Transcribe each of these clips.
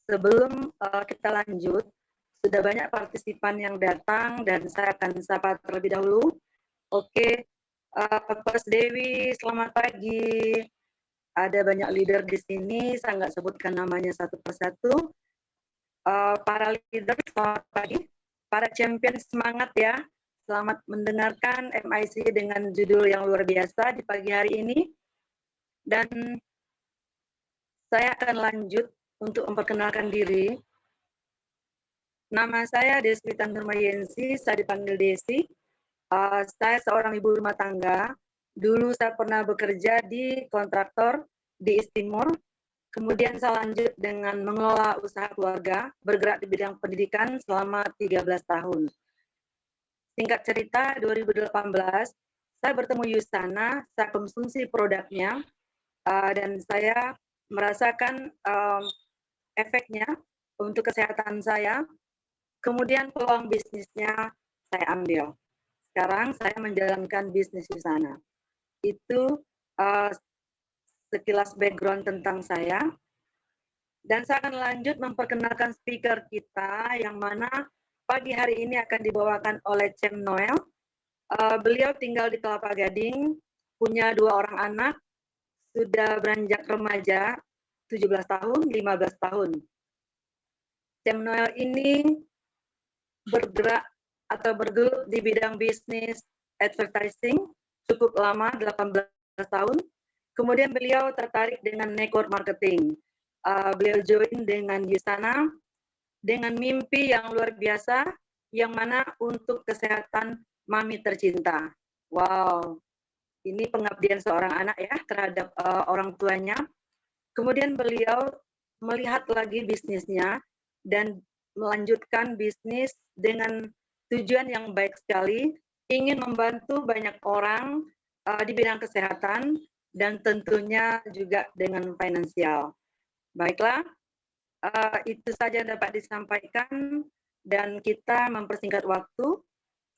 Sebelum kita lanjut, sudah banyak partisipan yang datang dan saya akan sapa terlebih dahulu. Oke, Coach Dewi, selamat pagi. Ada banyak leader di sini, saya nggak sebutkan namanya satu persatu. Para leader, selamat pagi. Para champion, semangat ya. Selamat mendengarkan MIC dengan judul yang luar biasa di pagi hari ini. Dan saya akan lanjut untuk memperkenalkan diri. Nama saya Deswita Nurmayensi, saya dipanggil Desi. Saya seorang ibu rumah tangga. Dulu saya pernah bekerja di kontraktor di East Timor. Kemudian saya lanjut dengan mengelola usaha keluarga, bergerak di bidang pendidikan selama 13 tahun. Singkat cerita, 2018, saya bertemu Yusana, saya konsumsi produknya, dan saya merasakan efeknya untuk kesehatan saya. Kemudian peluang bisnisnya saya ambil. Sekarang saya menjalankan bisnis Yusana. Itu sekilas background tentang saya. Dan saya akan lanjut memperkenalkan speaker kita yang mana pagi hari ini akan dibawakan oleh Cem Noel. Beliau tinggal di Kelapa Gading, punya 2 orang anak, sudah beranjak remaja, 17 tahun, 15 tahun. Cem Noel ini bergerak atau bergelut di bidang bisnis advertising cukup lama, 18 tahun. Kemudian beliau tertarik dengan network marketing. Beliau join dengan Yusana dengan mimpi yang luar biasa, yang mana untuk kesehatan mami tercinta. Wow, ini pengabdian seorang anak ya terhadap orang tuanya. Kemudian beliau melihat lagi bisnisnya dan melanjutkan bisnis dengan tujuan yang baik sekali, ingin membantu banyak orang di bidang kesehatan dan tentunya juga dengan finansial. Baiklah, itu saja yang dapat disampaikan dan kita mempersingkat waktu.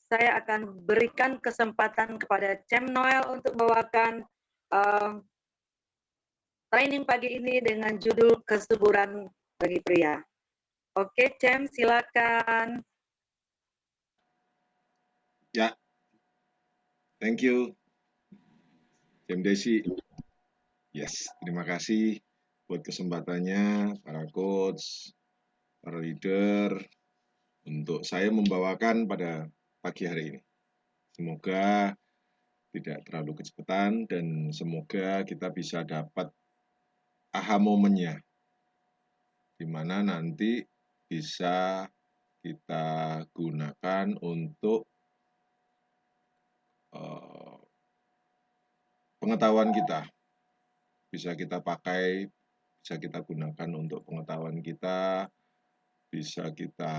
Saya akan berikan kesempatan kepada Cem Noel untuk membawakan training pagi ini dengan judul kesuburan bagi pria. Oke, Cem, silakan. Ya, thank you, Cem Desi. Yes, terima kasih buat kesempatannya, para coach, para leader, untuk saya membawakan pada pagi hari ini. Semoga tidak terlalu kecepatan dan semoga kita bisa dapat aha momennya, di mana nanti bisa kita gunakan untuk pengetahuan kita. Bisa kita pakai, bisa kita gunakan untuk pengetahuan kita, bisa kita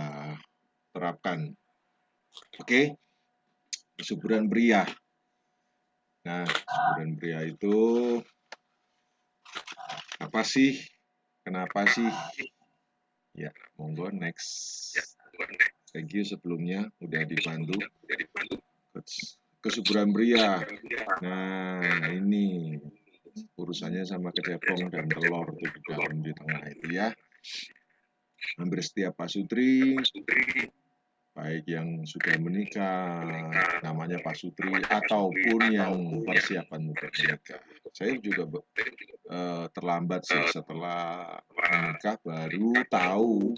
terapkan. Oke, kesuburan pria. Nah, kesuburan pria itu apa sih? Kenapa sih? Ya, monggo next. Thank you sebelumnya udah dibantu. Kesuburan pria. Nah, ini urusannya sama kecepong dan telur tuh di dalam di tengah itu ya. Hampir setiap pasutri, baik yang sudah menikah, namanya pasutri, ataupun yang persiapan untuk menikah. Saya juga terlambat sih setelah menikah baru tahu.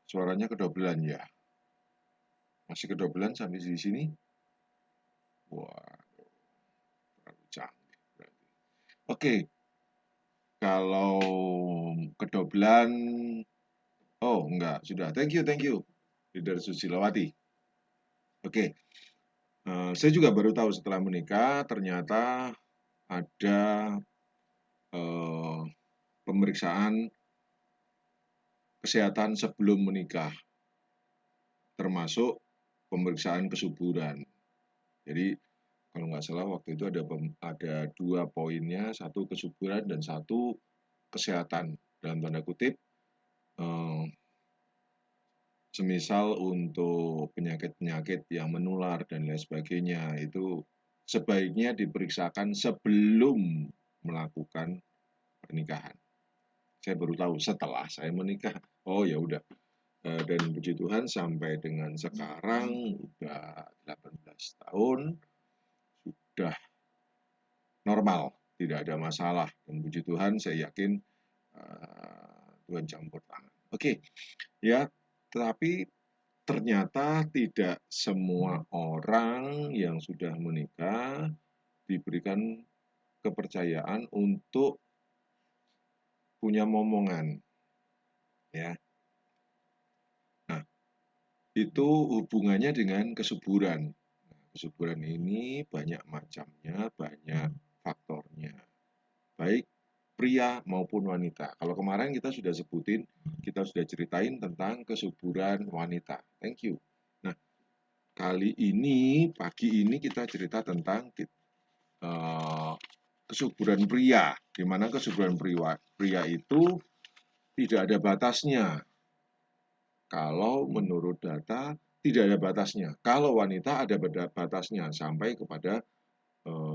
Suaranya kedobelan ya. Masih kedobelan sampai di sini? Wah, terlalu canggih berarti. Oke, kalau kedobelan, oh enggak, sudah. Thank you, Leader Susilawati. Oke, saya juga baru tahu setelah menikah ternyata ada pemeriksaan kesehatan sebelum menikah, termasuk pemeriksaan kesuburan. Jadi kalau nggak salah waktu itu ada 2 poinnya, 1 kesuburan dan 1 kesehatan dalam tanda kutip. Semisal untuk penyakit-penyakit yang menular dan lain sebagainya itu sebaiknya diperiksakan sebelum melakukan pernikahan. Saya baru tahu setelah saya menikah. Oh ya udah. Dan puji Tuhan sampai dengan sekarang udah 18 tahun sudah normal, tidak ada masalah. Dan puji Tuhan saya yakin Tuhan campur tangan. Oke, ya, tetapi ternyata tidak semua orang yang sudah menikah diberikan kepercayaan untuk punya momongan, ya. Nah, itu hubungannya dengan kesuburan. Kesuburan ini banyak macamnya, banyak faktornya, baik pria maupun wanita. Kalau kemarin kita sudah sebutin, kita sudah ceritain tentang kesuburan wanita. Thank you. Nah, kali ini, pagi ini kita cerita tentang kesuburan pria, di mana kesuburan pria itu tidak ada batasnya. Kalau menurut data tidak ada batasnya. Kalau wanita ada batasnya sampai kepada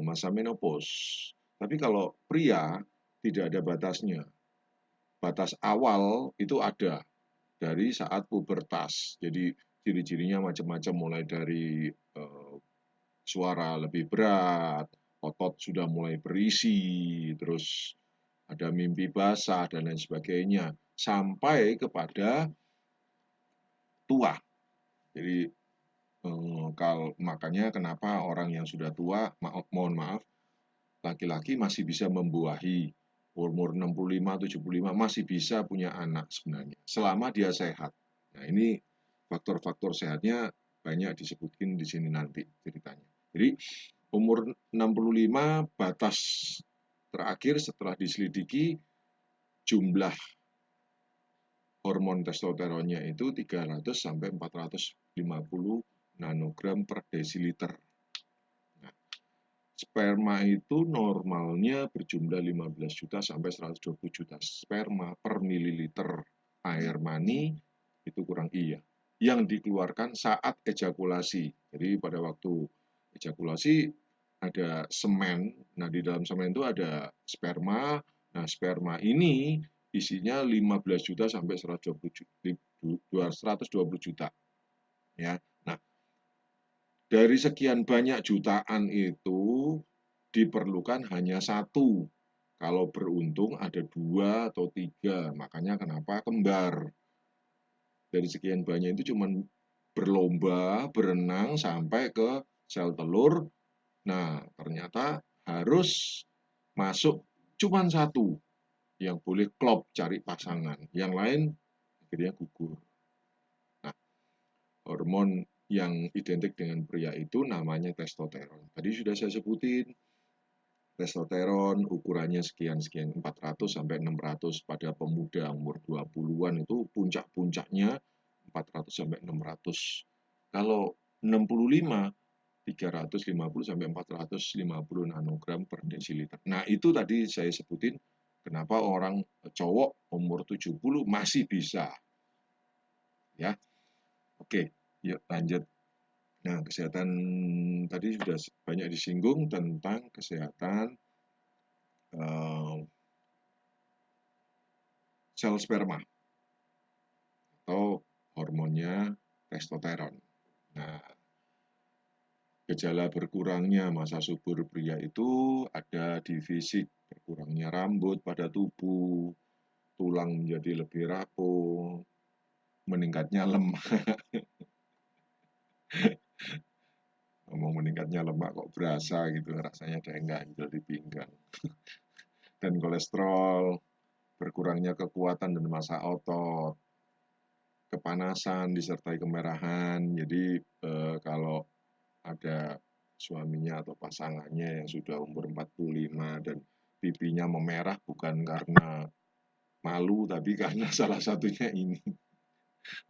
masa menopause. Tapi kalau pria tidak ada batasnya. Batas awal itu ada dari saat pubertas. Jadi ciri-cirinya macam-macam, mulai dari suara lebih berat, otot sudah mulai berisi, terus ada mimpi basah dan lain sebagainya, sampai kepada tua. Jadi makanya kenapa orang yang sudah tua, mohon maaf, laki-laki masih bisa membuahi, umur 65-75 masih bisa punya anak sebenarnya, selama dia sehat. Nah, ini faktor-faktor sehatnya banyak disebutkan di sini nanti ceritanya. Jadi umur 65 batas terakhir setelah diselidiki jumlah hormon testosteronnya itu 300 sampai 450 nanogram per desiliter. Nah, sperma itu normalnya berjumlah 15 juta sampai 120 juta sperma per mililiter air mani, itu kurang iya. Yang dikeluarkan saat ejakulasi. Jadi pada waktu ejakulasi ada semen. Nah, di dalam semen itu ada sperma. Nah, sperma ini isinya 15 juta sampai 120 juta. Ya. Nah, dari sekian banyak jutaan itu diperlukan hanya satu. Kalau beruntung ada 2 atau 3. Makanya kenapa kembar. Dari sekian banyak itu cuma berlomba, berenang sampai ke sel telur. Nah, ternyata harus masuk cuma satu yang boleh klop cari pasangan. Yang lain akhirnya gugur. Nah, hormon yang identik dengan pria itu namanya testosteron. Tadi sudah saya sebutin, testosteron ukurannya sekian-sekian 400 sampai 600 pada pemuda umur 20-an itu puncak-puncaknya 400 sampai 600. Kalau 65 350 sampai 450 nanogram per desiliter. Nah, itu tadi saya sebutin kenapa orang cowok umur 70 masih bisa. Ya. Oke, yuk lanjut. Nah, kesehatan tadi sudah banyak disinggung tentang kesehatan sel sperma atau hormonnya testosteron. Nah, gejala berkurangnya masa subur pria itu ada di fisik, berkurangnya rambut pada tubuh, tulang menjadi lebih rapuh, meningkatnya lemak. Ngomong meningkatnya lemak kok berasa gitu, rasanya ada yang ganjel di pinggang. Dan kolesterol, berkurangnya kekuatan dan massa otot, kepanasan disertai kemerahan. Jadi kalau ada suaminya atau pasangannya yang sudah umur 45 dan pipinya memerah bukan karena malu tapi karena salah satunya ini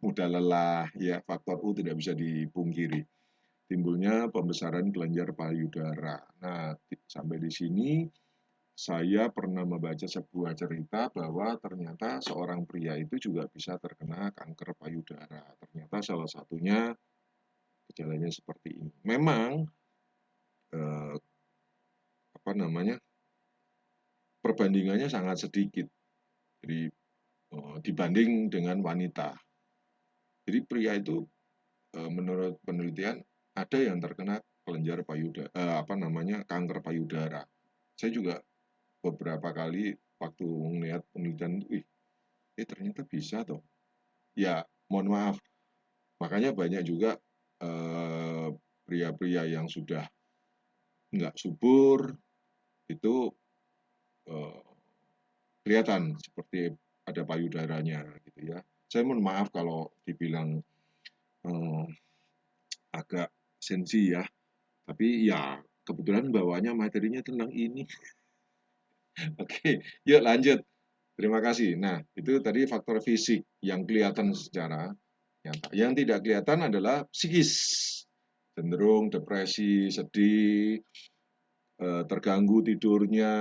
mudah lelah, ya faktor U tidak bisa dipungkiri. Timbulnya pembesaran kelenjar payudara. Nah, sampai di sini saya pernah membaca sebuah cerita bahwa ternyata seorang pria itu juga bisa terkena kanker payudara. Ternyata salah satunya gejalanya seperti ini. Memang perbandingannya sangat sedikit. Jadi dibanding dengan wanita. Jadi pria itu menurut penelitian ada yang terkena kelenjar payudara, kanker payudara. Saya juga beberapa kali waktu melihat penelitian itu, ternyata bisa toh. Ya, mohon maaf. Makanya banyak juga pria-pria yang sudah nggak subur itu kelihatan seperti ada payudaranya gitu ya. Saya mohon maaf kalau dibilang agak sensi ya, tapi ya kebetulan bawahnya materinya tentang ini. Oke, yuk lanjut. Terima kasih. Nah, itu tadi faktor fisik yang kelihatan secara nyata. Yang tidak kelihatan adalah psikis. Cenderung depresi, sedih, terganggu tidurnya,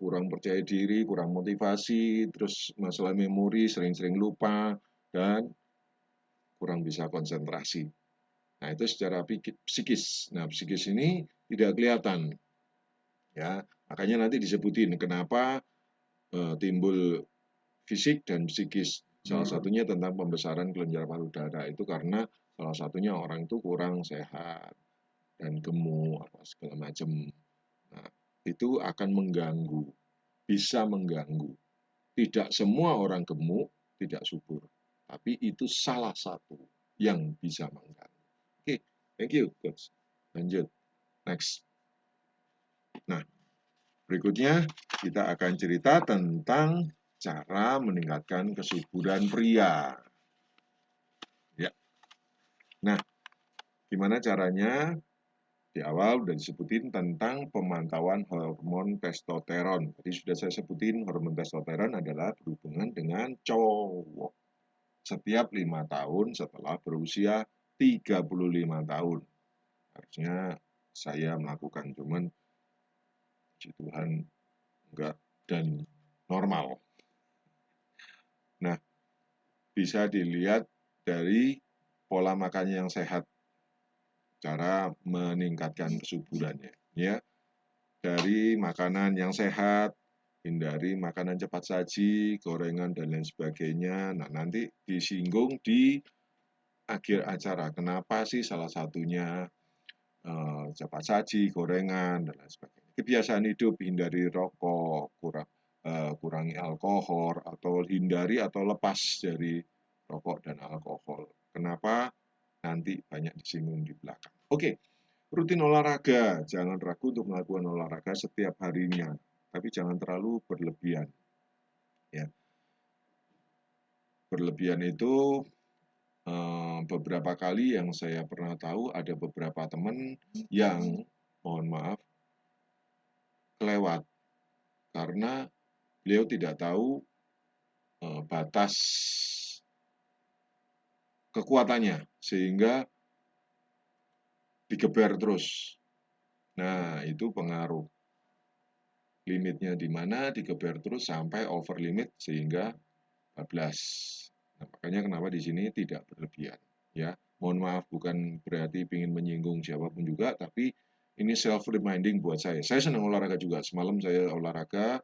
kurang percaya diri, kurang motivasi, terus masalah memori, sering-sering lupa, dan kurang bisa konsentrasi. Nah, itu secara psikis. Nah, psikis ini tidak kelihatan. Ya, makanya nanti disebutin kenapa timbul fisik dan psikis. Salah satunya tentang pembesaran kelenjar payudara itu karena salah satunya orang itu kurang sehat dan gemuk apa segala macam. Nah, itu akan mengganggu, bisa mengganggu. Tidak semua orang gemuk tidak subur, tapi itu salah satu yang bisa mengganggu. Oke, thank you, coach. Lanjut, next. Nah, berikutnya kita akan cerita tentang cara meningkatkan kesuburan pria. Ya. Nah, gimana caranya? Di awal sudah disebutin tentang pemantauan hormon testosteron. Tadi sudah saya sebutin hormon testosteron adalah berhubungan dengan cowok. Setiap 5 tahun setelah berusia 35 tahun. Harusnya saya melakukan, cuman puji Tuhan enggak dan normal. Nah, bisa dilihat dari pola makannya yang sehat, cara meningkatkan kesuburannya. Ya, dari makanan yang sehat, hindari makanan cepat saji, gorengan dan lain sebagainya. Nah, nanti disinggung di akhir acara. Kenapa sih salah satunya cepat saji, gorengan dan lain sebagainya. Kebiasaan hidup, hindari rokok, kurangi alkohol, atau hindari atau lepas dari rokok dan alkohol. Kenapa? Nanti banyak disinggung di belakang. Oke, rutin olahraga. Jangan ragu untuk melakukan olahraga setiap harinya, tapi jangan terlalu berlebihan. Ya. Berlebihan itu beberapa kali yang saya pernah tahu ada beberapa teman yang mohon maaf kelewat karena beliau tidak tahu batas kekuatannya sehingga digeber terus. Nah, itu pengaruh. Limitnya di mana digeber terus sampai over limit sehingga bablas. Nah, makanya kenapa di sini tidak berlebihan. Ya, mohon maaf bukan berarti ingin menyinggung siapapun juga, tapi ini self reminding buat saya. Saya senang olahraga juga. Semalam saya olahraga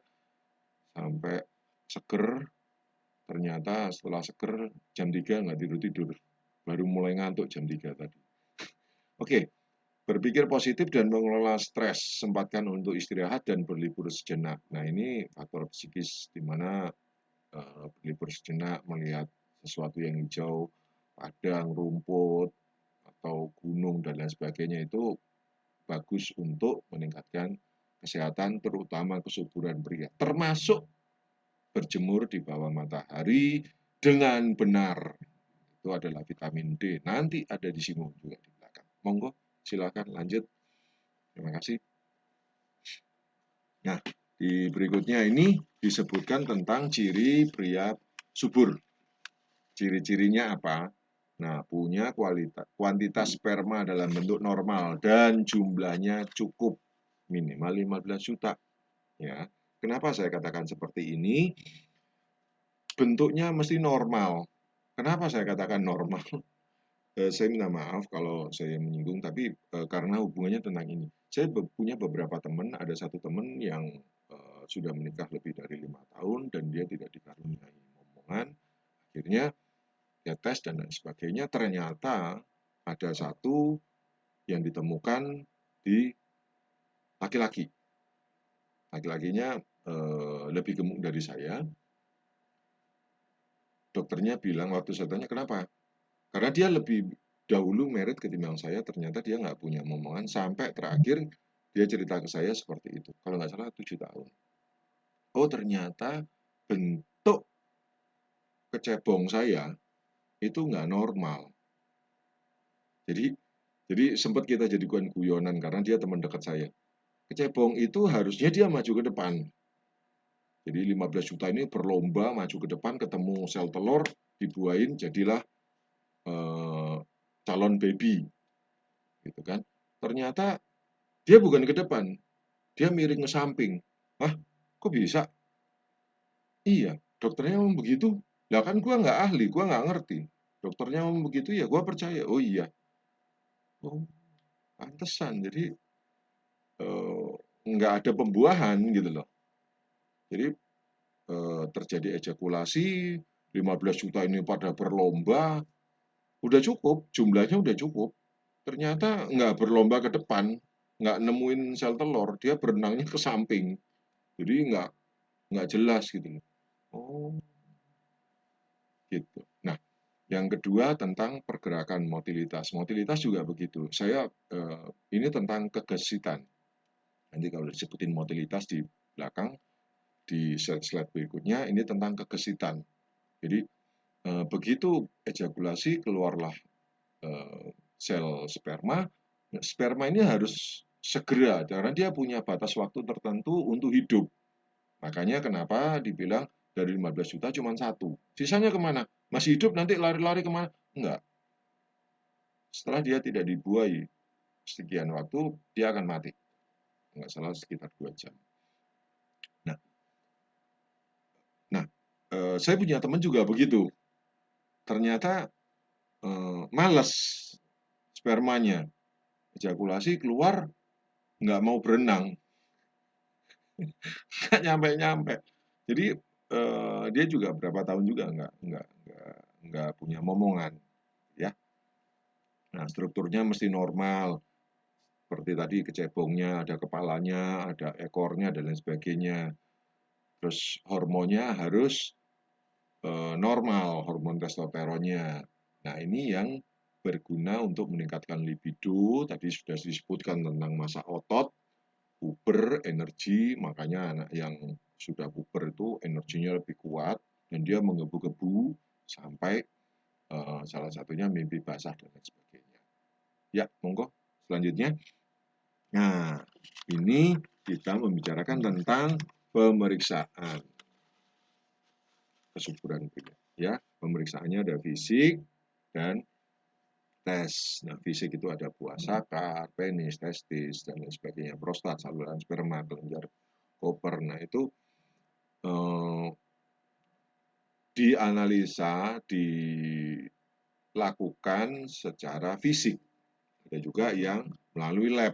sampai seger. Ternyata setelah seger jam 3 nggak tidur-tidur. Baru mulai ngantuk jam 3 tadi. Oke, berpikir positif dan mengelola stres. Sempatkan untuk istirahat dan berlibur sejenak. Nah, ini faktor psikis di mana berlibur sejenak melihat sesuatu yang hijau, padang, rumput, atau gunung, dan lain sebagainya itu bagus untuk meningkatkan kesehatan, terutama kesuburan pria. Termasuk berjemur di bawah matahari dengan benar. Itu adalah vitamin D. Nanti ada disinggung juga di belakang. Monggo, silakan lanjut. Terima kasih. Nah, di berikutnya ini disebutkan tentang ciri pria subur. Ciri-cirinya apa? Nah, punya kuantitas sperma dalam bentuk normal dan jumlahnya cukup minimal 15 juta. Ya. Kenapa saya katakan seperti ini? Bentuknya mesti normal. Kenapa saya katakan normal? Saya minta maaf kalau saya menyinggung, tapi karena hubungannya tentang ini. Saya punya beberapa teman, ada satu teman yang sudah menikah lebih dari 5 tahun dan dia tidak dikaruniai momongan. Akhirnya dia tes dan lain sebagainya. Ternyata ada satu yang ditemukan di laki-laki. Laki-lakinya lebih gemuk dari saya. Dokternya bilang waktu saya tanya kenapa? Karena dia lebih dahulu married ketimbang saya, ternyata dia nggak punya momongan sampai terakhir dia cerita ke saya seperti itu. Kalau nggak salah 7 tahun. Oh ternyata bentuk kecebong saya itu nggak normal. Jadi sempat kita jadi guyonan karena dia teman dekat saya. Kecebong itu harusnya dia maju ke depan. Jadi 15 juta ini berlomba maju ke depan, ketemu sel telur, dibuahin, jadilah calon baby. Gitu kan. Ternyata dia bukan ke depan, dia miring ke samping. Hah, kok bisa? Iya, dokternya ngomong begitu. Lah kan gua nggak ahli, gua nggak ngerti. Dokternya ngomong begitu ya gua percaya. Oh iya. Oh, pantesan. Jadi nggak ada pembuahan gitu loh. Jadi terjadi ejakulasi, 15 juta ini pada berlomba, udah cukup, jumlahnya udah cukup. Ternyata nggak berlomba ke depan, nggak nemuin sel telur, dia berenangnya ke samping. Jadi nggak jelas gitu loh. Oh, gitu. Nah, yang kedua tentang pergerakan motilitas. Motilitas juga begitu. Saya ini tentang kegesitan. Nanti kalau disebutin motilitas di belakang, di slide berikutnya, ini tentang kegesitan. Jadi begitu ejakulasi keluarlah sel sperma, sperma ini harus segera karena dia punya batas waktu tertentu untuk hidup. Makanya kenapa dibilang dari 15 juta cuma satu. Sisanya kemana? Masih hidup nanti lari-lari kemana? Enggak. Setelah dia tidak dibuai sekian waktu, dia akan mati. Enggak salah sekitar 2 jam. Nah, saya punya teman juga begitu. Ternyata males spermanya. Ejakulasi keluar, nggak mau berenang. Nggak nyampe-nyampe. Jadi dia juga berapa tahun juga nggak punya momongan, ya. Nah, strukturnya mesti normal. Seperti tadi kecebongnya, ada kepalanya, ada ekornya, dan lain sebagainya. Terus hormonnya harus normal, hormon testosteronnya. Nah, ini yang berguna untuk meningkatkan libido. Tadi sudah disebutkan tentang massa otot, puber, energi. Makanya anak yang sudah puber itu energinya lebih kuat dan dia menggebu-gebu sampai salah satunya mimpi basah dan lain sebagainya. Ya, monggo selanjutnya. Nah, ini kita membicarakan tentang pemeriksaan kesuburan pria. Ya, pemeriksaannya ada fisik dan tes. Nah, fisik itu ada buah sakar, penis, testis, dan lain sebagainya, prostat, saluran sperma, kelenjar koper. Nah, itu dianalisa, dilakukan secara fisik. Ada juga yang melalui lab,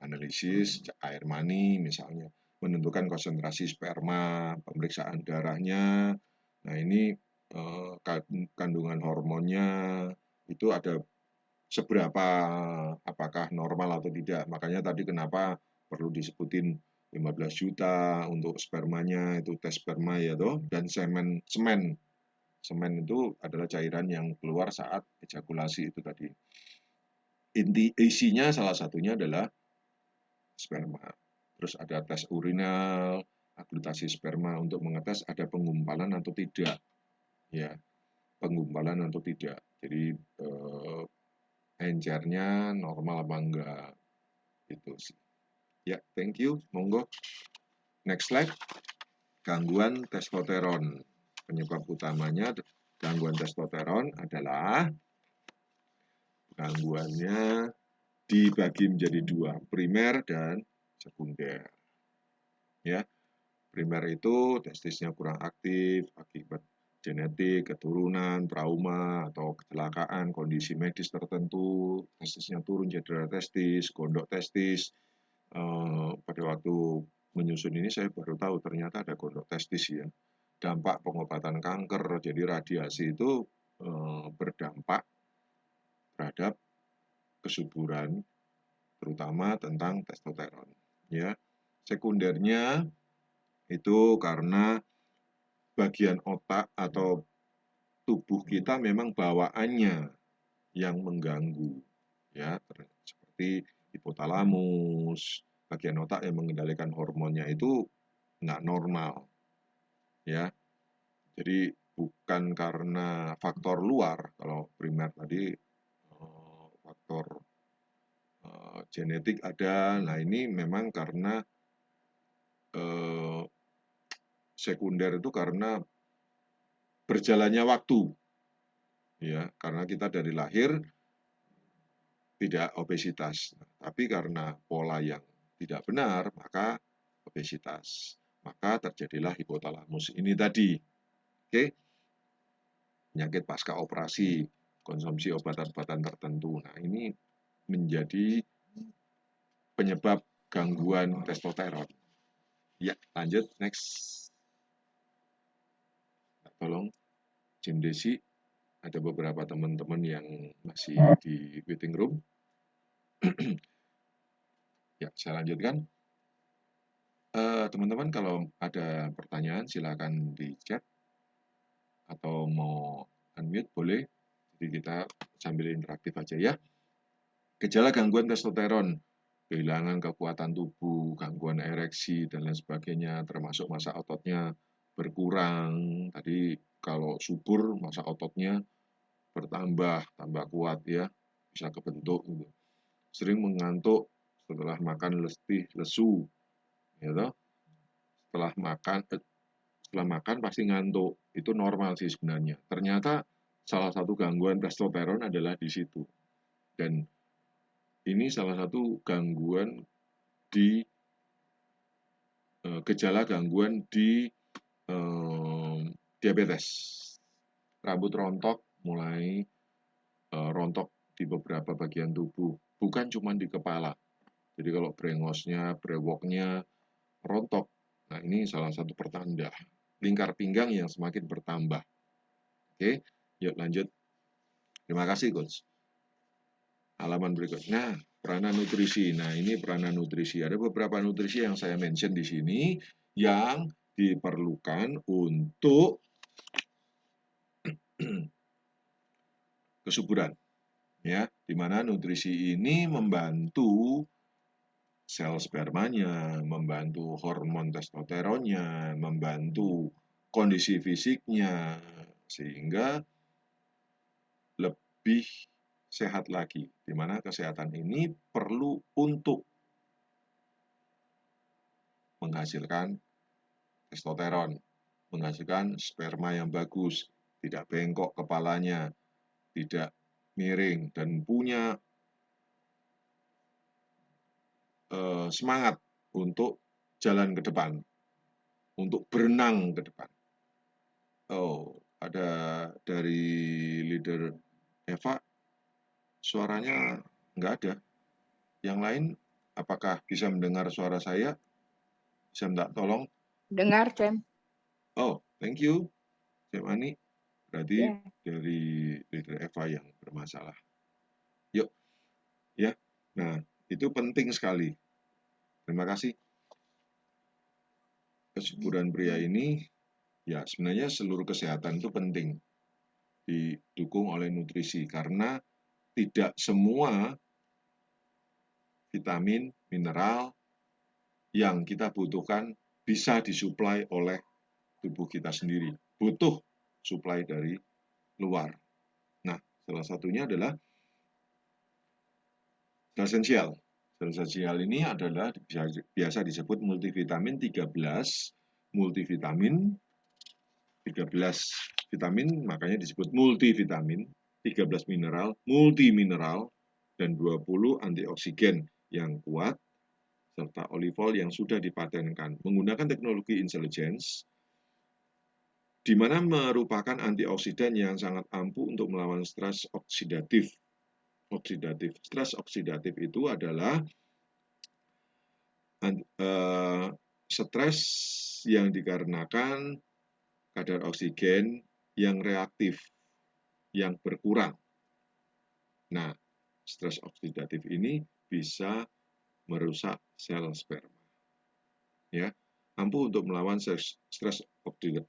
analisis air mani misalnya, menentukan konsentrasi sperma, pemeriksaan darahnya. Nah, ini kandungan hormonnya itu ada seberapa, apakah normal atau tidak. Makanya tadi kenapa perlu disebutin 15 juta untuk spermanya, itu tes sperma ya toh, dan semen. Semen itu adalah cairan yang keluar saat ejakulasi itu tadi. Isinya salah satunya adalah sperma. Terus ada tes urinal, aglutinasi sperma untuk mengetes ada penggumpalan atau tidak. Ya, penggumpalan atau tidak. Jadi encernya normal apa enggak. Itu sih. Ya, thank you. Monggo. Next slide. Gangguan testosteron. Penyebab utamanya gangguan testosteron adalah gangguannya dibagi menjadi dua, primer dan sekunder. Ya, primer itu testisnya kurang aktif akibat genetik, keturunan, trauma, atau kecelakaan, kondisi medis tertentu, testisnya turun, cedera testis, gondok testis, pada waktu menyusun ini saya baru tahu ternyata ada gondok testis ya. Dampak pengobatan kanker, jadi radiasi itu berdampak terhadap kesuburan, terutama tentang testosteron. Ya, sekundernya itu karena bagian otak atau tubuh kita memang bawaannya yang mengganggu, ya, seperti hipotalamus, bagian otak yang mengendalikan hormonnya itu nggak normal, ya. Jadi bukan karena faktor luar, kalau primer tadi faktor genetik ada. Nah ini memang karena sekunder itu karena berjalannya waktu, ya, karena kita dari lahir tidak obesitas, tapi karena pola yang tidak benar maka obesitas, maka terjadilah hipotalamus ini tadi. Oke, penyakit pasca operasi, konsumsi obat-obatan tertentu. Nah ini menjadi penyebab gangguan testosteron. Ya, lanjut next. Tolong Jim Desi, ada beberapa teman-teman yang masih di waiting room. Ya, saya lanjutkan. Teman-teman kalau ada pertanyaan silakan di chat atau mau unmute boleh. Jadi kita sambil interaktif aja ya. Gejala gangguan testosteron, kehilangan kekuatan tubuh, gangguan ereksi dan lain sebagainya, termasuk massa ototnya berkurang. Tadi kalau subur massa ototnya bertambah, tambah kuat ya, bisa kebentuk gitu. Sering mengantuk setelah makan letih, lesu, ya toh. Setelah makan pasti ngantuk, itu normal sih sebenarnya. Ternyata salah satu gangguan testosteron adalah di situ. Dan ini salah satu gangguan di gejala gangguan di diabetes. Rambut rontok mulai rontok di beberapa bagian tubuh, bukan cuma di kepala. Jadi kalau brengosnya, brewoknya rontok, nah ini salah satu pertanda. Lingkar pinggang yang semakin bertambah. Oke, yuk lanjut. Terima kasih, Coach. Halaman berikutnya, peranan nutrisi. Nah, ini peranan nutrisi. Ada beberapa nutrisi yang saya mention di sini yang diperlukan untuk kesuburan. Ya, di mana nutrisi ini membantu sel spermanya, membantu hormon testosteronnya, membantu kondisi fisiknya, sehingga lebih sehat lagi. Di mana kesehatan ini perlu untuk menghasilkan testosteron, menghasilkan sperma yang bagus, tidak bengkok kepalanya, tidak miring, dan punya semangat untuk jalan ke depan, untuk berenang ke depan. Oh, ada dari leader Eva, suaranya nggak ada. Yang lain, apakah bisa mendengar suara saya? Bisa minta tolong? Dengar, Cem. Oh, thank you, Cem Ani. Berarti Yeah. dari leader Eva yang bermasalah. Yuk, ya. Nah, itu penting sekali. Terima kasih. Kesuburan pria ini, ya sebenarnya seluruh kesehatan itu penting didukung oleh nutrisi karena tidak semua vitamin, mineral yang kita butuhkan bisa disuplai oleh tubuh kita sendiri. Butuh suplai dari luar. Nah, salah satunya adalah sel esensial. Sel esensial ini adalah biasa disebut multivitamin 13, multivitamin 13 vitamin, makanya disebut multivitamin, 13 mineral, multimineral, dan 20 antioksigen yang kuat, serta olive oil yang sudah dipatenkan. Menggunakan teknologi intelligence, di mana merupakan antioksidan yang sangat ampuh untuk melawan stres oksidatif. Stres oksidatif itu adalah stres yang dikarenakan kadar oksigen yang reaktif, yang berkurang. Nah, stres oksidatif ini bisa merusak sel sperma. Ya, mampu untuk melawan stres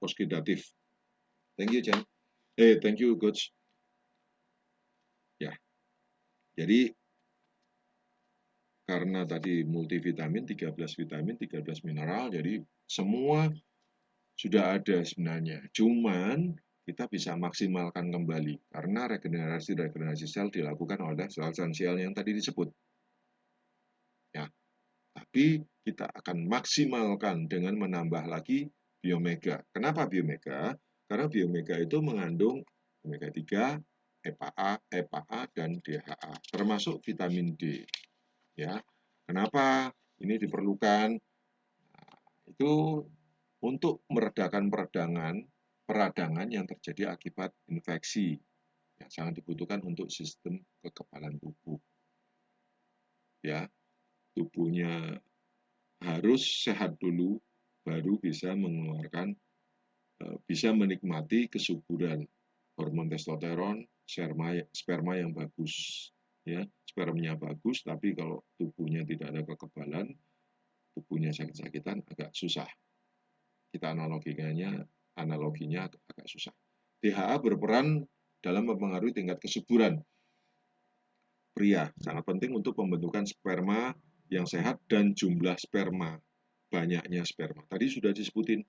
oksidatif. Thank you, Chen. Thank you, Coach. Ya, jadi karena tadi multivitamin, 13 mineral, jadi semua sudah ada sebenarnya. Cuman kita bisa maksimalkan kembali karena regenerasi sel dilakukan oleh sel-sel yang tadi disebut. Ya, tapi kita akan maksimalkan dengan menambah lagi biomega. Kenapa biomega? Karena biomega itu mengandung omega 3, EPA, dan DHA, termasuk vitamin D. Ya, kenapa ini diperlukan? Nah, itu untuk meredakan peradangan yang terjadi akibat infeksi yang sangat dibutuhkan untuk sistem kekebalan tubuh. Ya, tubuhnya harus sehat dulu, baru bisa mengeluarkan, bisa menikmati kesuburan hormon testosteron, sperma yang bagus. Ya, spermanya bagus, tapi kalau tubuhnya tidak ada kekebalan, tubuhnya sakit-sakitan, agak susah. Kita analoginya agak susah. DHA berperan dalam mempengaruhi tingkat kesuburan pria. Sangat penting untuk pembentukan sperma yang sehat dan jumlah sperma. Banyaknya sperma. Tadi sudah disebutin.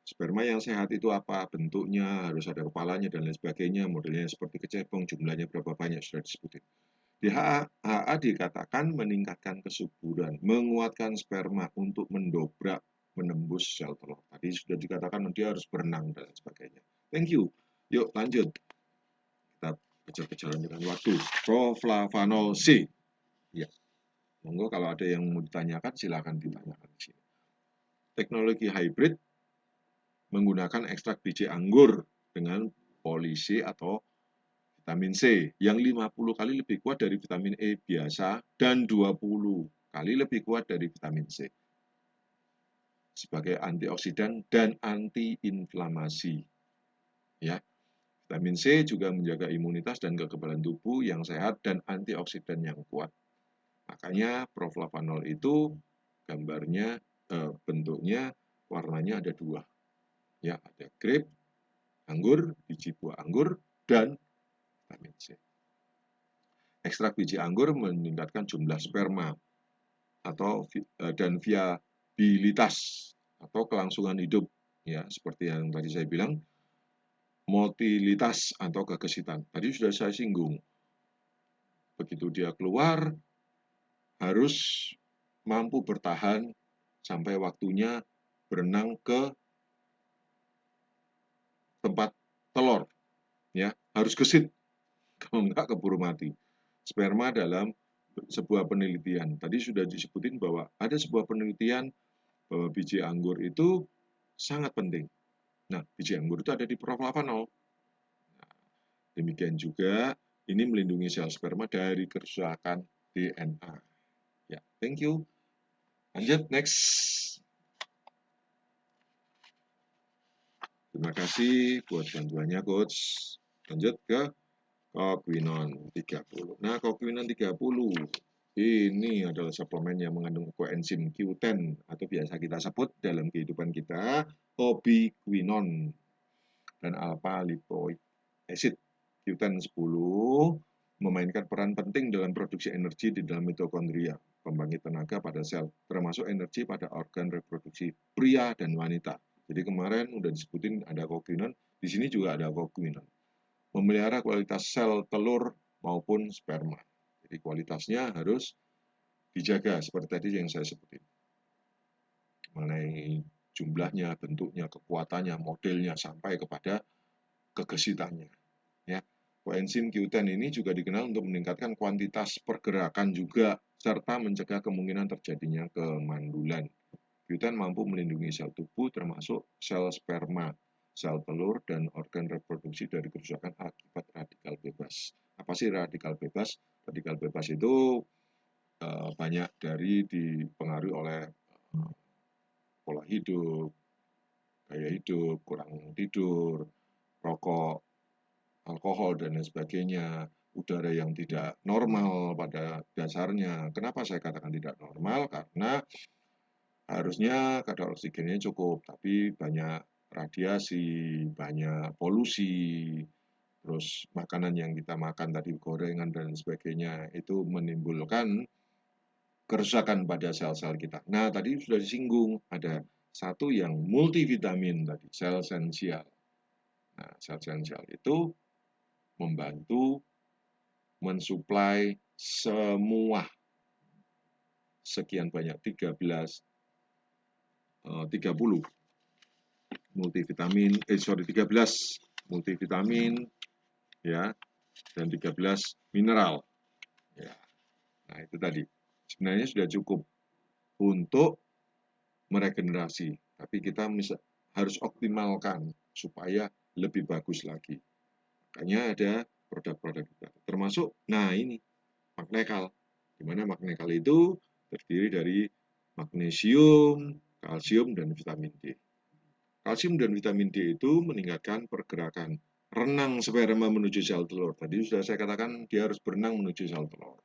Sperma yang sehat itu apa? Bentuknya, harus ada kepalanya, dan lain sebagainya. Modelnya seperti kecebong, jumlahnya berapa banyak, sudah disebutin. DHA dikatakan meningkatkan kesuburan, menguatkan sperma untuk mendobrak, menembus sel telur. Tadi sudah dikatakan dia harus berenang dan sebagainya. Thank you. Yuk lanjut. Kita kejar-kejaran dengan waktu. Proflavanol C. Ya. Monggo kalau ada yang mau ditanyakan, silakan ditanyakan di sini. Teknologi hybrid menggunakan ekstrak biji anggur dengan polisi atau vitamin C yang 50 kali lebih kuat dari vitamin E biasa dan 20 kali lebih kuat dari vitamin C sebagai antioksidan dan antiinflamasi. Ya, vitamin C juga menjaga imunitas dan kekebalan tubuh yang sehat dan antioksidan yang kuat. Makanya proflavanol itu gambarnya, bentuknya, warnanya ada dua. Ya, ada grape, anggur, biji buah anggur, dan vitamin C. Ekstrak biji anggur meningkatkan jumlah sperma dan viabilitas atau kelangsungan hidup, ya seperti yang tadi saya bilang, motilitas atau gegesitan. Tadi sudah saya singgung. Begitu dia keluar, harus mampu bertahan sampai waktunya berenang ke tempat telur, ya harus gesit, kalau enggak keburu mati. Sperma dalam sebuah penelitian, tadi sudah disebutin bahwa ada sebuah penelitian bahwa biji anggur itu sangat penting. Nah, biji anggur itu ada di proflavanol. Nah, demikian juga ini melindungi sel sperma dari kerusakan DNA. Ya, thank you. Lanjut, next. Terima kasih buat bantuannya, Coach. Lanjut ke Coquinon 30. Nah, Coquinon 30 ini adalah suplemen yang mengandung koenzim Q10 atau biasa kita sebut dalam kehidupan kita ubiquinon dan alpha lipoic acid. Q10 10 memainkan peran penting dalam produksi energi di dalam mitokondria, pembangkit tenaga pada sel, termasuk energi pada organ reproduksi pria dan wanita. Jadi kemarin udah disebutin ada coquinon, di sini juga ada coquinon. Memelihara kualitas sel telur maupun sperma. Jadi kualitasnya harus dijaga seperti tadi yang saya sebutin. Mengenai jumlahnya, bentuknya, kekuatannya, modelnya, sampai kepada kegesitannya. Ya. Koenzim Q10 ini juga dikenal untuk meningkatkan kuantitas pergerakan juga, serta mencegah kemungkinan terjadinya kemandulan. Q10 mampu melindungi sel tubuh termasuk sel sperma, sel telur, dan organ reproduksi dari kerusakan akibat radikal bebas. Apa sih radikal bebas? Radikal bebas itu banyak dari dipengaruhi oleh pola hidup, gaya hidup, kurang tidur, rokok, alkohol, dan lain sebagainya, udara yang tidak normal pada dasarnya. Kenapa saya katakan tidak normal? Karena harusnya kadar oksigennya cukup, tapi banyak radiasi, banyak polusi, terus makanan yang kita makan tadi, gorengan dan sebagainya, itu menimbulkan kerusakan pada sel-sel kita. Nah, tadi sudah disinggung, ada satu yang multivitamin tadi, sel esensial. Nah, sel esensial itu membantu mensuplai semua sekian banyak 30 multivitamin 13 multivitamin ya, dan 13 mineral ya. Nah, itu tadi sebenarnya sudah cukup untuk meregenerasi, tapi kita harus optimalkan supaya lebih bagus lagi. Makanya ada produk-produk kita, termasuk nah ini Magnekal, di mana Magnekal itu terdiri dari magnesium, kalsium, dan vitamin D. Kalsium dan vitamin D itu meningkatkan pergerakan renang sperma menuju sel telur. Tadi sudah saya katakan dia harus berenang menuju sel telur.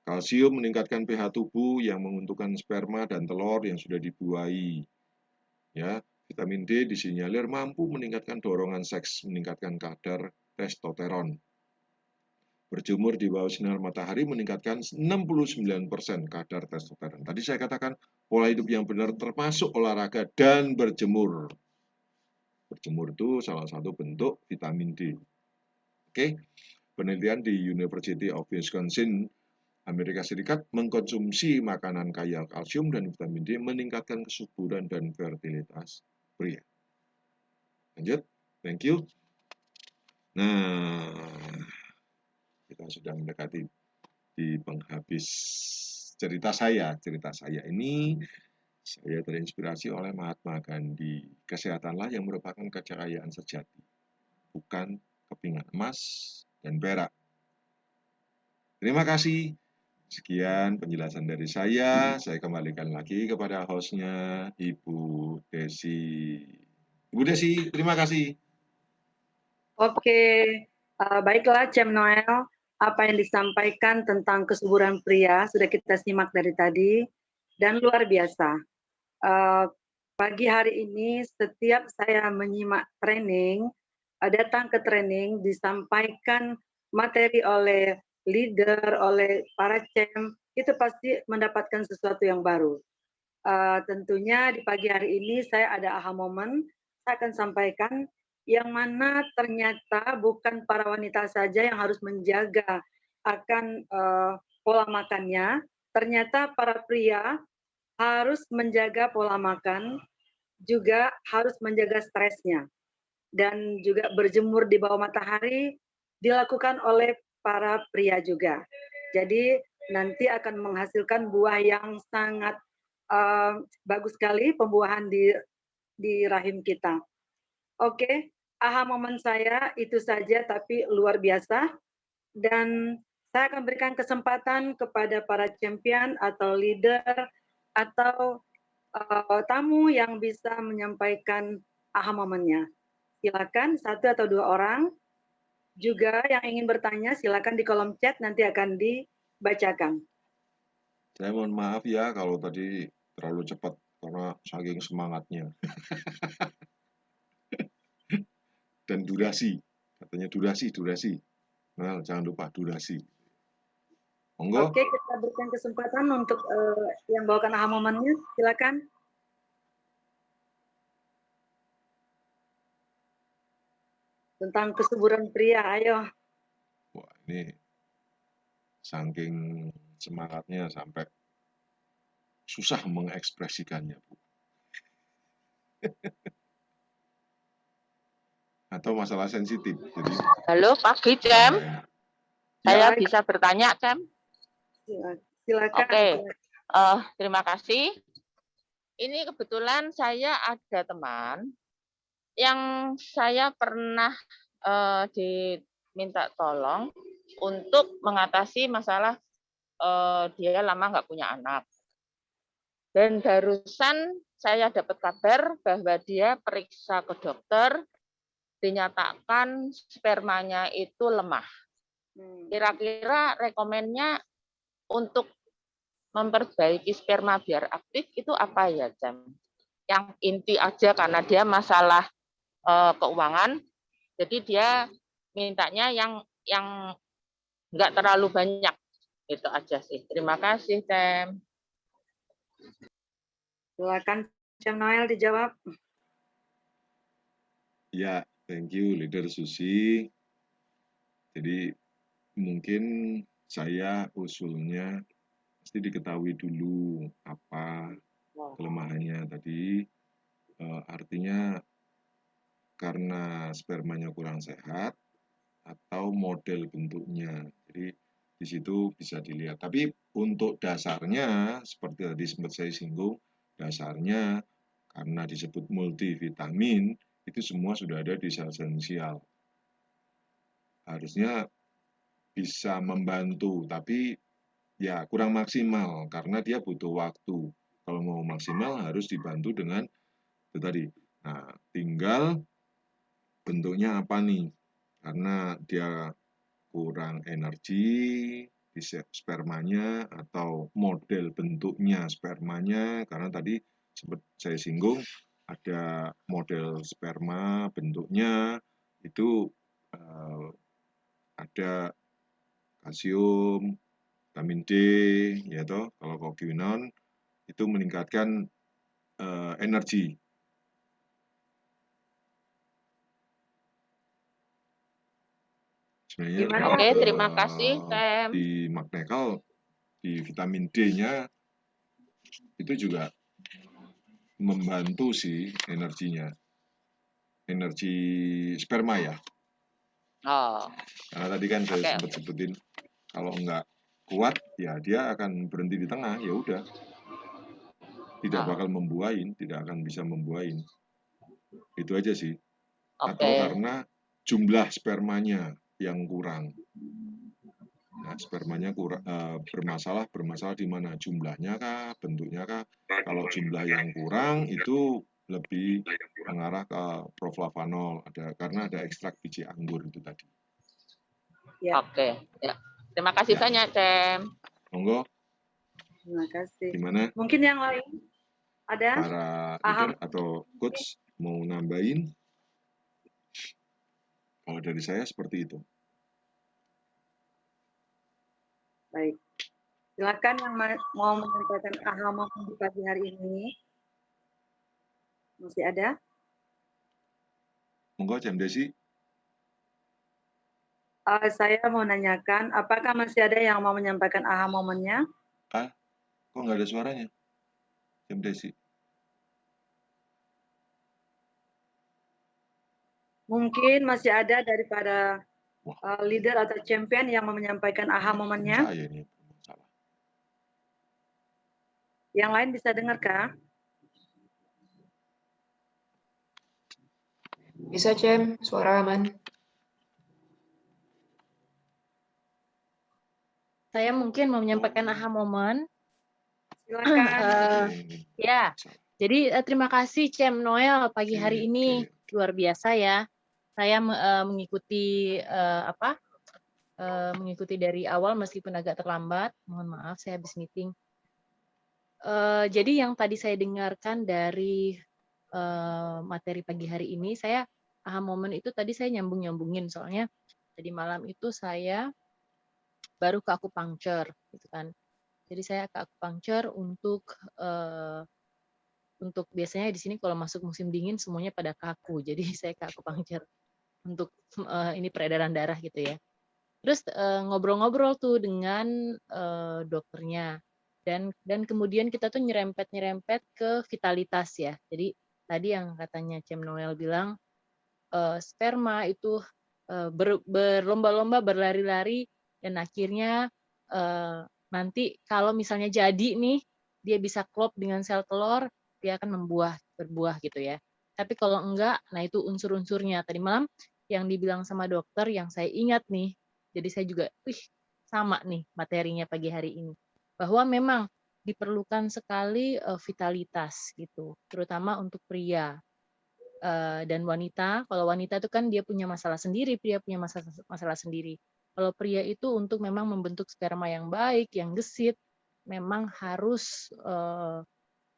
Kalsium meningkatkan pH tubuh yang menguntungkan sperma dan telur yang sudah dibuahi. Ya, vitamin D disinyalir mampu meningkatkan dorongan seks, meningkatkan kadar testosteron. Berjemur di bawah sinar matahari meningkatkan 69% kadar testosteron. Tadi saya katakan pola hidup yang benar termasuk olahraga dan berjemur. Berjemur itu salah satu bentuk vitamin D. Oke, penelitian di University of Wisconsin, Amerika Serikat, mengkonsumsi makanan kaya kalsium dan vitamin D meningkatkan kesuburan dan fertilitas pria. Lanjut, thank you. Nah, kita sudah mendekati di penghabis cerita saya. Cerita saya ini, saya terinspirasi oleh Mahatma Gandhi. Kesehatanlah yang merupakan kekayaan sejati, bukan kepingan emas dan perak. Terima kasih. Sekian penjelasan dari saya. Saya kembalikan lagi kepada hostnya, Ibu Desi. Ibu Desi, terima kasih. Oke, baiklah Cem Noel. Apa yang disampaikan tentang kesuburan pria sudah kita simak dari tadi, dan luar biasa. Pagi hari ini setiap saya menyimak training, datang ke training, disampaikan materi oleh leader, oleh para Cem, itu pasti mendapatkan sesuatu yang baru. Tentunya di pagi hari ini saya ada aha moment, saya akan sampaikan yang mana ternyata bukan para wanita saja yang harus menjaga akan pola makannya, ternyata para pria harus menjaga pola makan, juga harus menjaga stresnya, dan juga berjemur di bawah matahari dilakukan oleh para pria juga. Jadi nanti akan menghasilkan buah yang sangat bagus sekali, pembuahan di rahim kita. Oke, aha momen saya itu saja, tapi luar biasa. Dan saya akan berikan kesempatan kepada para champion atau leader atau tamu yang bisa menyampaikan aha momennya. Silakan, satu atau dua orang. Juga yang ingin bertanya, silakan di kolom chat, nanti akan dibacakan. Saya mohon maaf ya kalau tadi terlalu cepat karena saking semangatnya. Dan durasi, katanya durasi. Nah, jangan lupa durasi. Monggo. Oke, kita berikan kesempatan untuk yang bawakan aha momennya, silakan. Tentang kesuburan pria, ayo. Wah, ini saking semangatnya sampai susah mengekspresikannya, Bu. Atau masalah sensitif. Jadi, halo, pagi, Cem. Saya bisa bertanya, Cem? Silakan. Oke, terima kasih. Ini kebetulan saya ada teman yang saya pernah diminta tolong untuk mengatasi masalah dia lama nggak punya anak. Dan barusan saya dapat kabar bahwa dia periksa ke dokter, dinyatakan spermanya itu lemah. Kira-kira rekomennya untuk memperbaiki sperma biar aktif itu apa ya, Jam? Yang inti aja karena dia masalah keuangan, jadi dia mintanya yang nggak terlalu banyak. Itu aja sih. Terima kasih, Tem. Silakan Cem Noel dijawab. Ya, thank you Leader Susi. Jadi mungkin saya usulnya pasti diketahui dulu apa kelemahannya tadi. Artinya karena spermanya kurang sehat atau model bentuknya. Jadi di situ bisa dilihat. Tapi untuk dasarnya seperti tadi sempat saya singgung, dasarnya karena disebut multivitamin itu semua sudah ada di sel esensial. Harusnya bisa membantu, tapi ya kurang maksimal karena dia butuh waktu. Kalau mau maksimal harus dibantu dengan itu tadi. Nah, tinggal bentuknya apa nih? Karena dia kurang energi di spermanya atau model bentuknya spermanya, karena tadi sempat saya singgung ada model sperma bentuknya itu ada kalsium, vitamin D, ya toh. Kalau kokinon itu meningkatkan energi. Sebenarnya Oke, terima kasih, Tem. di Magnekal, di vitamin D-nya itu juga membantu sih energinya. Energi sperma ya. Oh. Karena tadi kan saya sempat sebutin kalau enggak kuat ya dia akan berhenti di tengah, ya udah. Tidak bakal membuahin, tidak akan bisa membuahin. Itu aja sih. Atau karena jumlah spermanya yang kurang. Nah, spermanya kurang, bermasalah di mana? Jumlahnya kah, bentuknya kah? Kalau jumlah yang kurang itu lebih mengarah ke proflavanol, karena ada ekstrak biji anggur itu tadi. Ya. Oke, ya. Terima kasih banyak, Tem. Monggo. Terima kasih. Gimana? Mungkin yang lain ada? Para leader atau coach mau nambahin? Kalau dari saya seperti itu. Baik. Silakan yang mau menyampaikan aha moment di pagi hari ini. Masih ada? Monggo, Jam Desi. Saya mau nanyakan, apakah masih ada yang mau menyampaikan aha momennya? Kok nggak ada suaranya? Jam Desi. Mungkin masih ada daripada leader atau champion yang mau menyampaikan aha momennya. Saya ini bermasalah. Yang lain bisa dengar kah? Bisa, Cem. Suara aman. Saya mungkin mau menyampaikan aha moment. Silakan. Ya, jadi terima kasih Cem Noel pagi hari ini luar biasa ya. Saya mengikuti mengikuti dari awal meskipun agak terlambat. Mohon maaf, saya habis meeting. Jadi yang tadi saya dengarkan dari materi pagi hari ini, saya aha moment itu tadi saya nyambungin soalnya tadi malam itu saya baru ke akupunktur gitu kan. Jadi saya ke akupunktur untuk biasanya di sini kalau masuk musim dingin semuanya pada kaku. Jadi saya ke akupunktur untuk ini peredaran darah gitu ya. Terus ngobrol-ngobrol tuh dengan dokternya dan kemudian kita tuh nyerempet ke vitalitas ya. Jadi tadi yang katanya Cem Noel bilang sperma itu berlomba-lomba berlari-lari dan akhirnya nanti kalau misalnya jadi nih dia bisa klop dengan sel telur, dia akan berbuah gitu ya. Tapi kalau enggak, nah itu unsur-unsurnya. Tadi malam yang dibilang sama dokter yang saya ingat nih, jadi saya juga sama nih materinya pagi hari ini. Bahwa memang diperlukan sekali vitalitas gitu, terutama untuk pria dan wanita. Kalau wanita itu kan dia punya masalah sendiri, pria punya masalah sendiri. Kalau pria itu untuk memang membentuk sperma yang baik, yang gesit, memang harus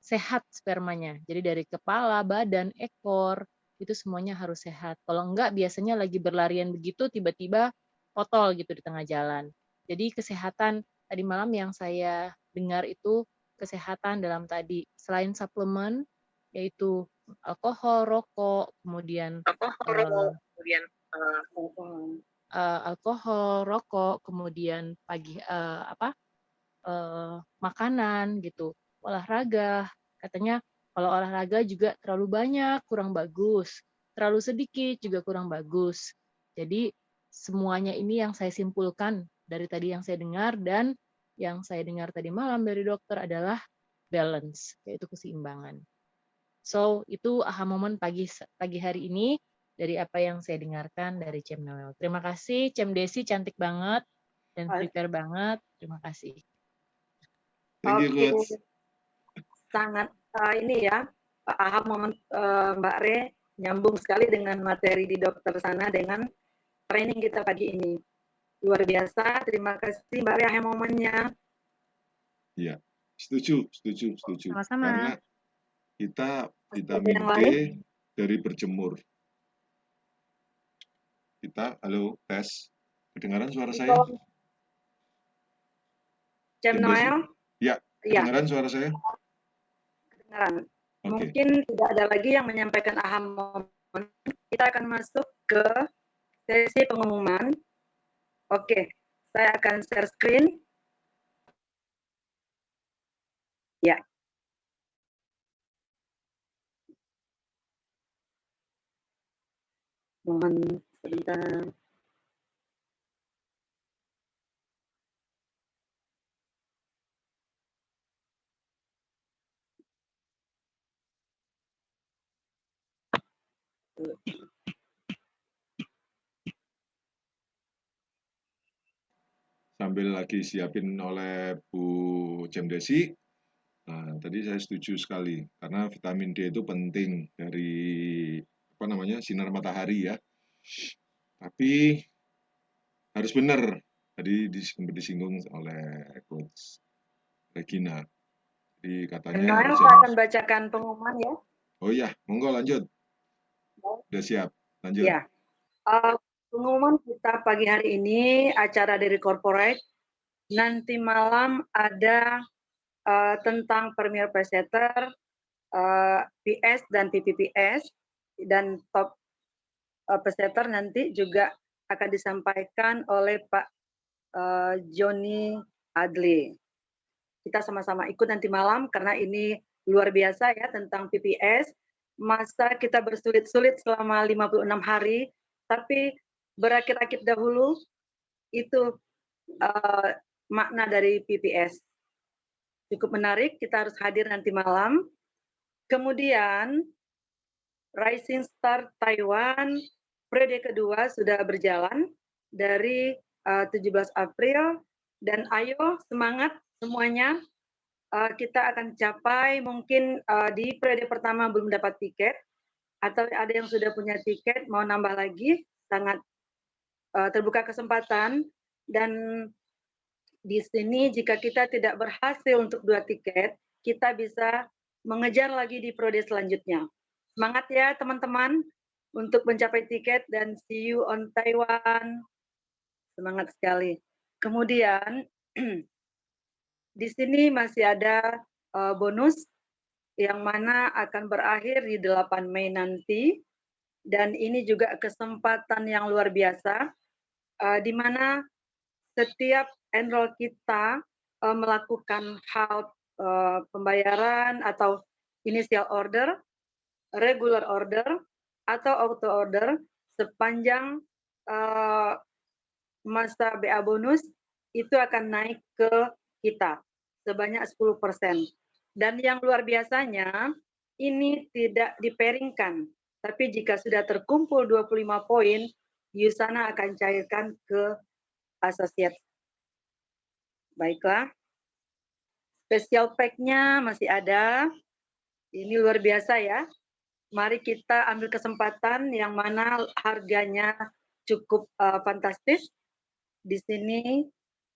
sehat spermanya. Jadi dari kepala, badan, ekor, itu semuanya harus sehat. Kalau enggak, biasanya lagi berlarian begitu, tiba-tiba potol gitu di tengah jalan. Jadi kesehatan tadi malam yang saya dengar itu kesehatan dalam tadi, selain suplemen, yaitu alkohol, rokok, kemudian alkohol, rokok, kemudian makanan gitu, olahraga. Katanya kalau olahraga juga terlalu banyak kurang bagus, terlalu sedikit juga kurang bagus. Jadi semuanya ini yang saya simpulkan dari tadi yang saya dengar, dan yang saya dengar tadi malam dari dokter adalah balance, yaitu keseimbangan. So, itu aha moment pagi hari ini dari apa yang saya dengarkan dari Cem Noel. Terima kasih, Cem Desi, cantik banget dan prepare banget. Terima kasih. Thank you, Coach. Sangat ini ya, aha moment Mbak Re nyambung sekali dengan materi di dokter sana dengan training kita pagi ini. Luar biasa, terima kasih Mbak Re aha momennya. Iya, setuju. Sama-sama. Karena kita vitamin D dari berjemur. Kita, halo, tes. Kedengaran suara saya? Cem Noel? Ya, kedengaran suara saya? Kedengaran. Okay. Mungkin tidak ada lagi yang menyampaikan aha moment. Kita akan masuk ke sesi pengumuman. Oke, saya akan share screen. Ya. Mohon sebentar. Sambil lagi siapin oleh Bu Cem Desi, nah, tadi saya setuju sekali karena vitamin D itu penting dari sinar matahari ya. Tapi harus benar. Tadi disinggung oleh Coach Regina. Jadi katanya Noel akan bacakan pengumuman ya. Oh iya, monggo lanjut. Sudah siap, lanjut. Ya. Pengumuman kita pagi hari ini acara dari corporate. Nanti malam ada tentang Premier Presetter, PS dan PPPS, dan top pesetter nanti juga akan disampaikan oleh Pak Joni Adli. Kita sama-sama ikut nanti malam karena ini luar biasa ya tentang PPS. Masa kita bersulit-sulit selama 56 hari, tapi berakit-akit dahulu, itu makna dari PPS. Cukup menarik, kita harus hadir nanti malam. Kemudian Rising Star Taiwan periode kedua sudah berjalan dari 17 April, dan ayo semangat semuanya, kita akan capai mungkin di periode pertama belum dapat tiket, atau ada yang sudah punya tiket mau nambah lagi, sangat terbuka kesempatan. Dan di sini jika kita tidak berhasil untuk 2 tiket, kita bisa mengejar lagi di periode selanjutnya. Semangat ya teman-teman untuk mencapai tiket, dan see you on Taiwan. Semangat sekali. Kemudian di sini masih ada bonus yang mana akan berakhir di 8 Mei nanti, dan ini juga kesempatan yang luar biasa di mana setiap enroll kita melakukan hal pembayaran atau initial order, regular order, atau auto order sepanjang masa BA bonus itu akan naik ke kita sebanyak 10%. Dan yang luar biasanya, ini tidak diperingkan, tapi jika sudah terkumpul 25 poin, Yusana akan cairkan ke asosiat. Baiklah, Special pack-nya masih ada. Ini luar biasa ya. Mari kita ambil kesempatan yang mana harganya cukup fantastis. Di sini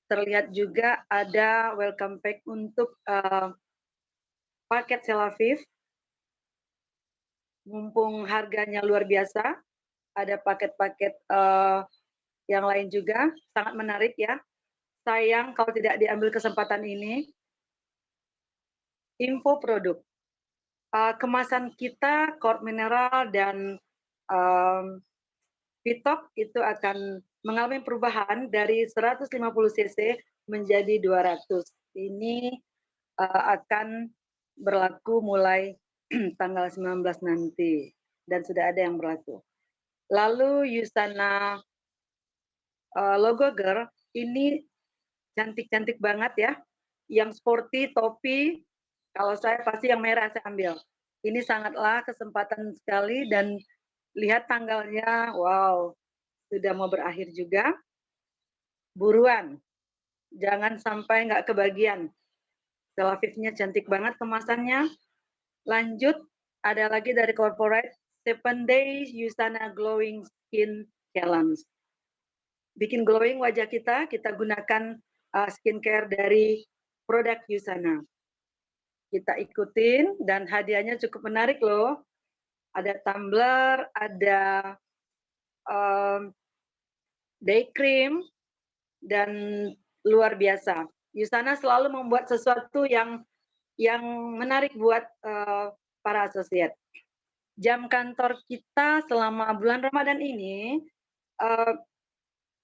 terlihat juga ada welcome pack untuk paket Tel Aviv. Mumpung harganya luar biasa, ada paket-paket yang lain juga, sangat menarik ya. Sayang kalau tidak diambil kesempatan ini. Info produk. Kemasan kita, Quart mineral dan Pitok itu akan mengalami perubahan dari 150 cc menjadi 200. Ini akan berlaku mulai tanggal 19 nanti dan sudah ada yang berlaku. Lalu Yusana logo girl ini cantik-cantik banget ya. Yang sporty, topi, kalau saya pasti yang merah saya ambil. Ini sangatlah kesempatan sekali dan lihat tanggalnya, wow, sudah mau berakhir juga. Buruan, jangan sampai nggak kebagian. Tel Avivnya cantik banget kemasannya. Lanjut, ada lagi dari corporate, 7 Days Yusana Glowing Skin Challenge. Bikin glowing wajah kita gunakan skincare dari produk Yusana. Kita ikutin dan hadiahnya cukup menarik loh. Ada tumbler, ada day cream, dan luar biasa. Yusana selalu membuat sesuatu yang menarik buat para asosiat. Jam kantor kita selama bulan Ramadan ini,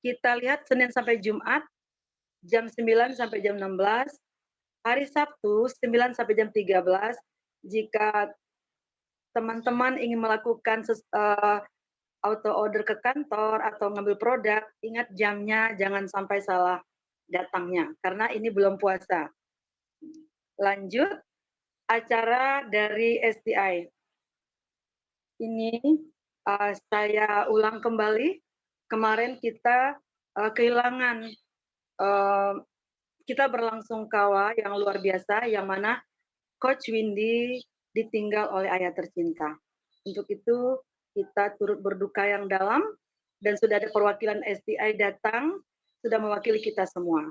kita lihat Senin sampai Jumat, jam 9 sampai jam 16, hari Sabtu 9 sampai jam 13. Jika teman-teman ingin melakukan auto order ke kantor atau ngambil produk, ingat jamnya, jangan sampai salah datangnya, karena ini belum puasa. Lanjut, acara dari STI. Ini saya ulang kembali, kemarin kita kehilangan, kita berlangsung kawa yang luar biasa, yang mana Coach Windy ditinggal oleh ayah tercinta. Untuk itu kita turut berduka yang dalam dan sudah ada perwakilan STI datang, sudah mewakili kita semua.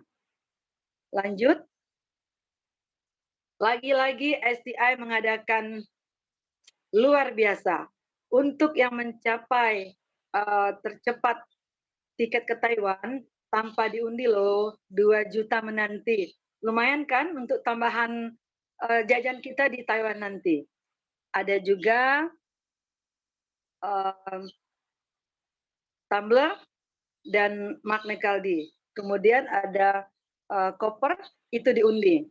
Lanjut, lagi-lagi STI mengadakan luar biasa untuk yang mencapai tercepat tiket ke Taiwan tanpa diundi loh, 2 juta menanti. Lumayan kan untuk tambahan jajan kita di Taiwan nanti. Ada juga tumbler dan Magne Kaldi. Kemudian ada koper, itu diundi.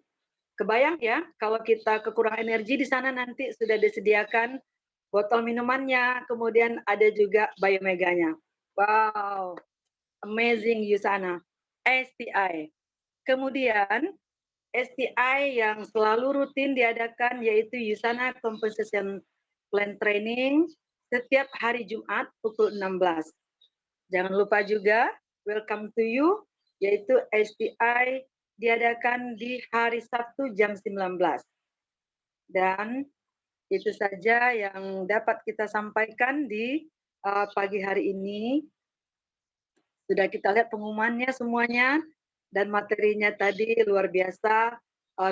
Kebayang ya, kalau kita kekurangan energi di sana nanti sudah disediakan botol minumannya, kemudian ada juga biomeganya. Wow, amazing Yusana. STI. Kemudian STI yang selalu rutin diadakan yaitu Yusana Compensation Plan Training setiap hari Jumat pukul 16. Jangan lupa juga Welcome to You yaitu STI diadakan di hari Sabtu jam 19. Dan itu saja yang dapat kita sampaikan di pagi hari ini. Sudah kita lihat pengumumannya semuanya dan materinya tadi luar biasa.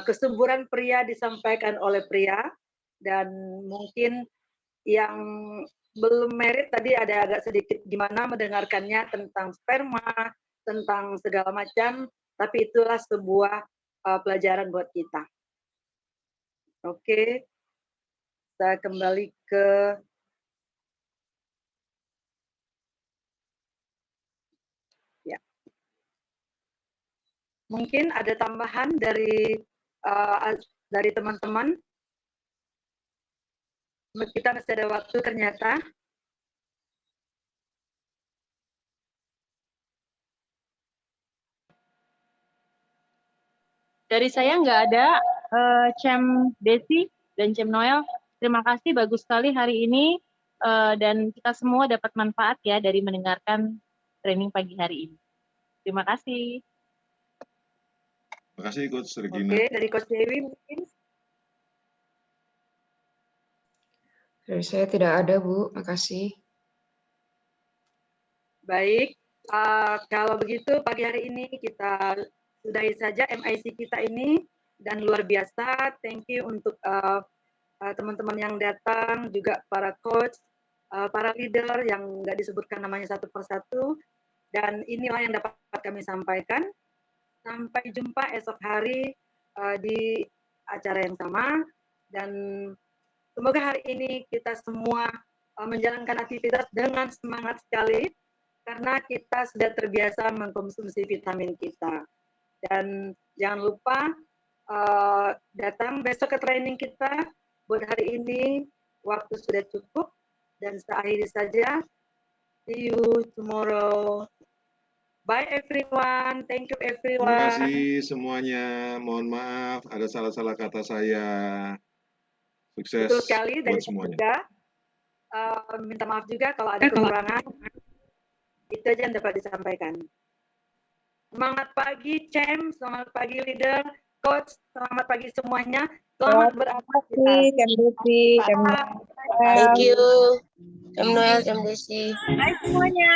Kesuburan pria disampaikan oleh pria dan mungkin yang belum merit tadi ada agak sedikit gimana mendengarkannya tentang sperma, tentang segala macam, tapi itulah sebuah pelajaran buat kita. Oke, saya kembali ke mungkin ada tambahan dari teman-teman. Kita masih ada waktu ternyata. Dari saya nggak ada, Cem Desi dan Cem Noel. Terima kasih, bagus sekali hari ini. Dan kita semua dapat manfaat ya dari mendengarkan training pagi hari ini. Terima kasih. Makasih Coach Regina. Oke, dari Coach Dewi mungkin. Dari saya tidak ada, Bu. Makasih. Baik, kalau begitu pagi hari ini kita sudahi saja MIC kita ini, dan luar biasa, thank you untuk teman-teman yang datang, juga para coach, para leader yang nggak disebutkan namanya satu persatu, dan inilah yang dapat kami sampaikan. Sampai jumpa esok hari di acara yang sama, dan semoga hari ini kita semua menjalankan aktivitas dengan semangat sekali, karena kita sudah terbiasa mengkonsumsi vitamin kita. Dan jangan lupa datang besok ke training kita. Buat hari ini waktu sudah cukup, dan saya akhiri saja. See you tomorrow. Bye everyone. Thank you everyone. Terima kasih semuanya. Mohon maaf ada salah-salah kata saya. Sukses Betul sekali, buat dari semuanya. juga. Minta maaf juga kalau ada kekurangan. Itu aja yang dapat disampaikan. Semangat pagi, Cem. Semangat pagi, leader. Coach, selamat pagi semuanya. Selamat beraktivitas. Cem Desi, Cem Thank you. Cem Noel, Cem Desi. Hai semuanya.